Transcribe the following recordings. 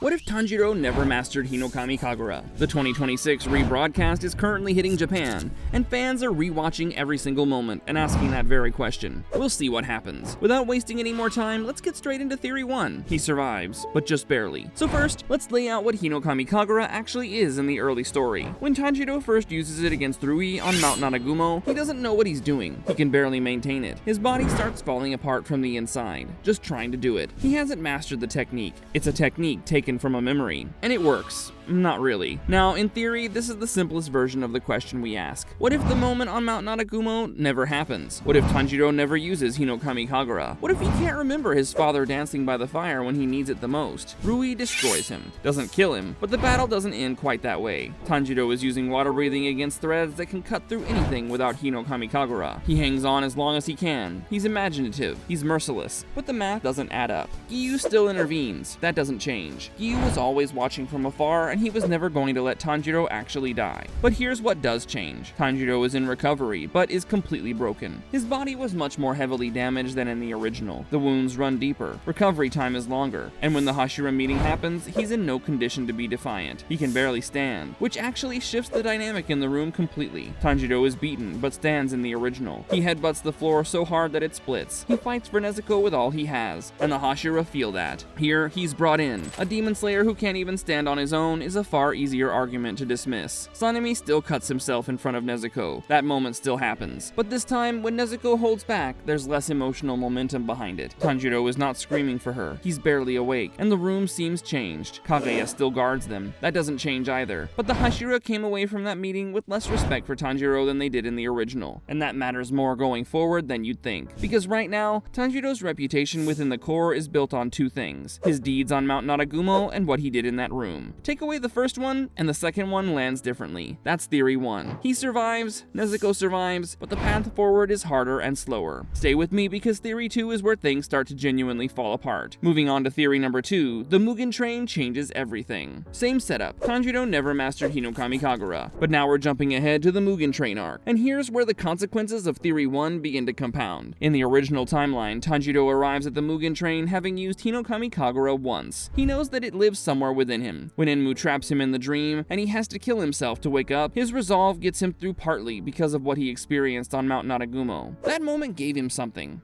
What if Tanjiro never mastered Hinokami Kagura? The 2026 rebroadcast is currently hitting Japan, and fans are rewatching every single moment and asking that very question. We'll see what happens. Without wasting any more time, let's get straight into Theory 1. He survives, but just barely. So first, let's lay out what Hinokami Kagura actually is in the early story. When Tanjiro first uses it against Rui on Mount Nanagumo, he doesn't know what he's doing. He can barely maintain it. His body starts falling apart from the inside, just trying to do it. He hasn't mastered the technique. It's a technique taken from a memory, and it works. Not really. Now, in theory, this is the simplest version of the question we ask. What if the moment on Mount Nanagumo never happens? What if Tanjiro never uses Hinokami Kagura? What if he can't remember his father dancing by the fire when he needs it the most? Rui destroys him. Doesn't kill him, but the battle doesn't end quite that way. Tanjiro is using water breathing against threads that can cut through anything without Hinokami Kagura. He hangs on as long as he can. He's imaginative. He's merciless. But the math doesn't add up. Giyu still intervenes. That doesn't change. Giyu was always watching from afar, and he was never going to let Tanjiro actually die. But here's what does change. Tanjiro is in recovery, but is completely broken. His body was much more heavily damaged than in the original. The wounds run deeper. Recovery time is longer. And when the Hashira meeting happens, he's in no condition to be defiant. He can barely stand, which actually shifts the dynamic in the room completely. Tanjiro is beaten, but stands in the original. He headbutts the floor so hard that it splits. He fights for Nezuko with all he has, and the Hashira feel that. Here, he's brought in. A demon slayer who can't even stand on his own is a far easier argument to dismiss. Sanemi still cuts himself in front of Nezuko. That moment still happens. But this time, when Nezuko holds back, there's less emotional momentum behind it. Tanjiro is not screaming for her. He's barely awake, and the room seems changed. Kaguya still guards them. That doesn't change either. But the Hashira came away from that meeting with less respect for Tanjiro than they did in the original. And that matters more going forward than you'd think. Because right now, Tanjiro's reputation within the core is built on two things: his deeds on Mount Nanagumo and what he did in that room. Take away the first one, and the second one lands differently. That's Theory 1. He survives, Nezuko survives, but the path forward is harder and slower. Stay with me because Theory 2 is where things start to genuinely fall apart. Moving on to Theory number 2, the Mugen Train changes everything. Same setup. Tanjiro never mastered Hinokami Kagura, but now we're jumping ahead to the Mugen Train arc, and here's where the consequences of Theory 1 begin to compound. In the original timeline, Tanjiro arrives at the Mugen Train having used Hinokami Kagura once. He knows that it lives somewhere within him. When Enmu traps him in the dream, and he has to kill himself to wake up, his resolve gets him through partly because of what he experienced on Mount Nanagumo. That moment gave him something.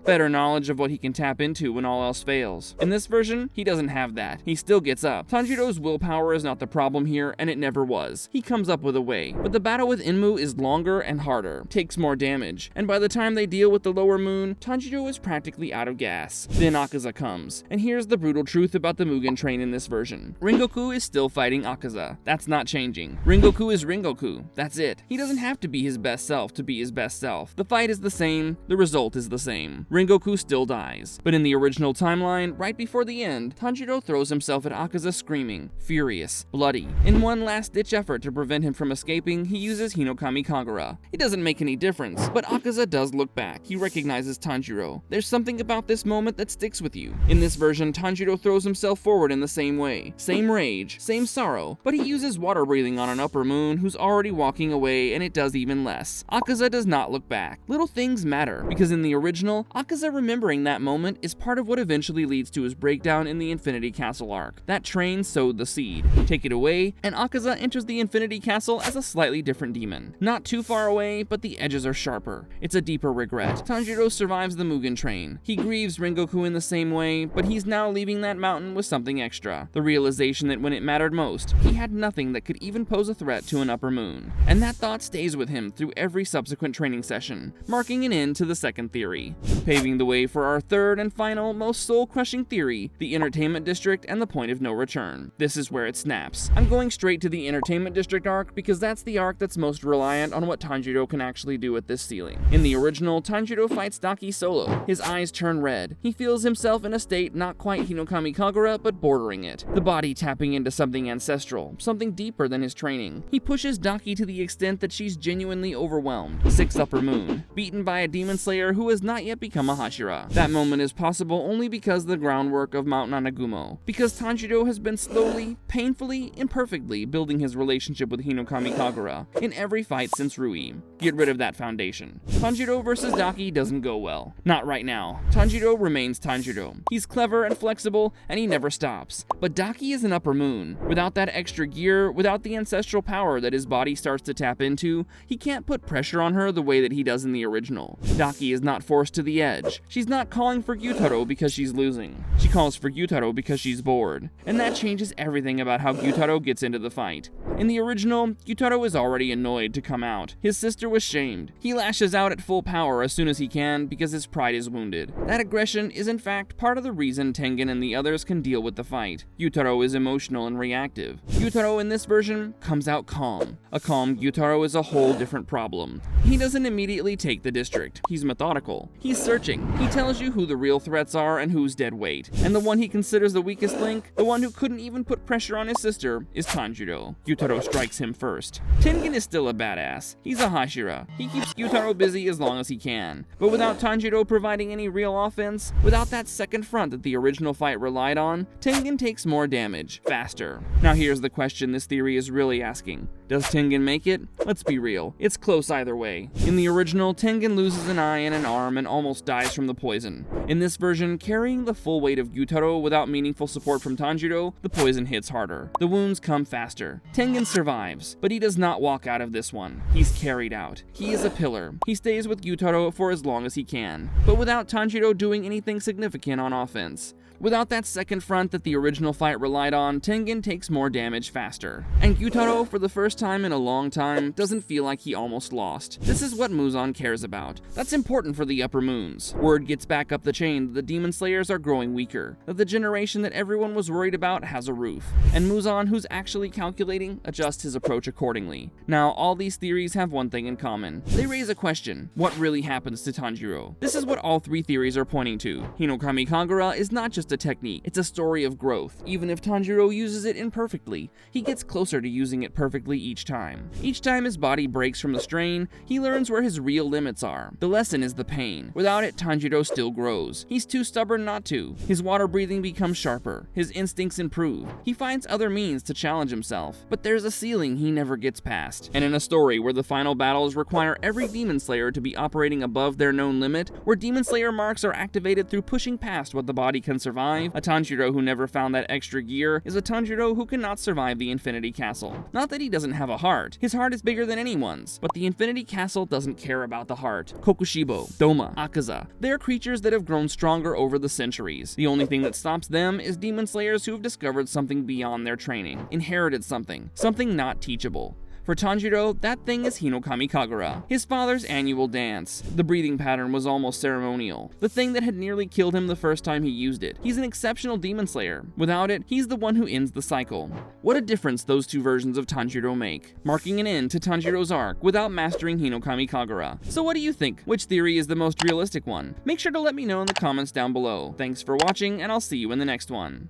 Better knowledge of what he can tap into when all else fails. In this version, he doesn't have that. He still gets up. Tanjiro's willpower is not the problem here, and it never was. He comes up with a way. But the battle with Enmu is longer and harder, takes more damage, and by the time they deal with the lower moon, Tanjiro is practically out of gas. Then Akaza comes, and here's the brutal truth about the Mugen Train in this version. Rengoku is still fighting Akaza. That's not changing. Rengoku is Rengoku. That's it. He doesn't have to be his best self to be his best self. The fight is the same. The result is the same. Rengoku still dies. But in the original timeline, right before the end, Tanjiro throws himself at Akaza screaming, furious, bloody. In one last-ditch effort to prevent him from escaping, he uses Hinokami Kagura. It doesn't make any difference, but Akaza does look back. He recognizes Tanjiro. There's something about this moment that sticks with you. In this version, Tanjiro throws himself forward in the same way. Same rage, same sorrow, but he uses water breathing on an upper moon who's already walking away, and it does even less. Akaza does not look back. Little things matter, because in the original, Akaza remembering that moment is part of what eventually leads to his breakdown in the Infinity Castle arc. That train sowed the seed. Take it away, and Akaza enters the Infinity Castle as a slightly different demon. Not too far away, but the edges are sharper. It's a deeper regret. Tanjiro survives the Mugen Train. He grieves Rengoku in the same way, but he's now leaving that mountain with something extra. The realization that when it mattered most, he had nothing that could even pose a threat to an upper moon. And that thought stays with him through every subsequent training session, marking an end to the second theory. Paving the way for our third and final, most soul-crushing theory, the Entertainment District and the point of no return. This is where it snaps. I'm going straight to the Entertainment District arc because that's the arc that's most reliant on what Tanjiro can actually do at this ceiling. In the original, Tanjiro fights Daki solo. His eyes turn red. He feels himself in a state not quite Hinokami Kagura, but bordering it. The body tapping into something ancestral, something deeper than his training. He pushes Daki to the extent that she's genuinely overwhelmed. 6th Upper Moon, beaten by a demon slayer who has not yet become a Hashira. That moment is possible only because of the groundwork of Mount Nanagumo, because Tanjiro has been slowly, painfully, imperfectly building his relationship with Hinokami Kagura in every fight since Rui. Get rid of that foundation. Tanjiro versus Daki doesn't go well. Not right now. Tanjiro remains Tanjiro. He's clever and flexible, and he never stops. But Daki is an Upper Moon. Without that extra gear, without the ancestral power that his body starts to tap into, he can't put pressure on her the way that he does in the original. Daki is not forced to the edge. She's not calling for Gyutaro because she's losing. She calls for Gyutaro because she's bored. And that changes everything about how Gyutaro gets into the fight. In the original, Gyutaro is already annoyed to come out. His sister was shamed. He lashes out at full power as soon as he can because his pride is wounded. That aggression is in fact part of the reason Tengen and the others can deal with the fight. Gyutaro is emotional and reactive. Gyutaro in this version comes out calm. A calm Gyutaro is a whole different problem. He doesn't immediately take the district. He's methodical. He's searching. He tells you who the real threats are and who's dead weight. And the one he considers the weakest link, the one who couldn't even put pressure on his sister, is Tanjiro. Gyutaro strikes him first. Tengen is still a badass. He's a Hashira. He keeps Gyutaro busy as long as he can. But without Tanjiro providing any real offense, without that second front that the original fight relied on, Tengen takes more damage, faster. Now here's the question this theory is really asking. Does Tengen make it? Let's be real. It's close either way. In the original, Tengen loses an eye and an arm and almost dies from the poison. In this version, carrying the full weight of Gyutaro without meaningful support from Tanjiro, the poison hits harder. The wounds come faster. Tengen survives, but he does not walk out of this one. He's carried out. He is a pillar. He stays with Gyutaro for as long as he can, but without Tanjiro doing anything significant on offense. Without that second front that the original fight relied on, Tengen takes more damage faster. And Gyutaro, for the first time in a long time, doesn't feel like he almost lost. This is what Muzan cares about. That's important for the Upper Moons. Word gets back up the chain that the Demon Slayers are growing weaker, that the generation that everyone was worried about has a roof. And Muzan, who's actually calculating, adjusts his approach accordingly. Now, all these theories have one thing in common. They raise a question. What really happens to Tanjiro? This is what all three theories are pointing to. Hinokami Kagura is not just a technique, it's a story of growth. Even if Tanjiro uses it imperfectly, he gets closer to using it perfectly each time. Each time his body breaks from the strain, he learns where his real limits are. The lesson is the pain. Without it, Tanjiro still grows. He's too stubborn not to. His water breathing becomes sharper. His instincts improve. He finds other means to challenge himself, but there's a ceiling he never gets past. And in a story where the final battles require every Demon Slayer to be operating above their known limit, where Demon Slayer marks are activated through pushing past what the body can survive, a Tanjiro who never found that extra gear is a Tanjiro who cannot survive the Infinity Castle. Not that he doesn't have a heart. His heart is bigger than anyone's, but the Infinity Castle doesn't care about the heart. Kokushibo, Doma, Akaza, they're creatures that have grown stronger over the centuries. The only thing that stops them is Demon Slayers who have discovered something beyond their training, inherited something not teachable. For Tanjiro, that thing is Hinokami Kagura, his father's annual dance. The breathing pattern was almost ceremonial, the thing that had nearly killed him the first time he used it. He's an exceptional Demon Slayer. Without it, he's the one who ends the cycle. What a difference those two versions of Tanjiro make, marking an end to Tanjiro's arc without mastering Hinokami Kagura. So what do you think? Which theory is the most realistic one? Make sure to let me know in the comments down below. Thanks for watching, and I'll see you in the next one.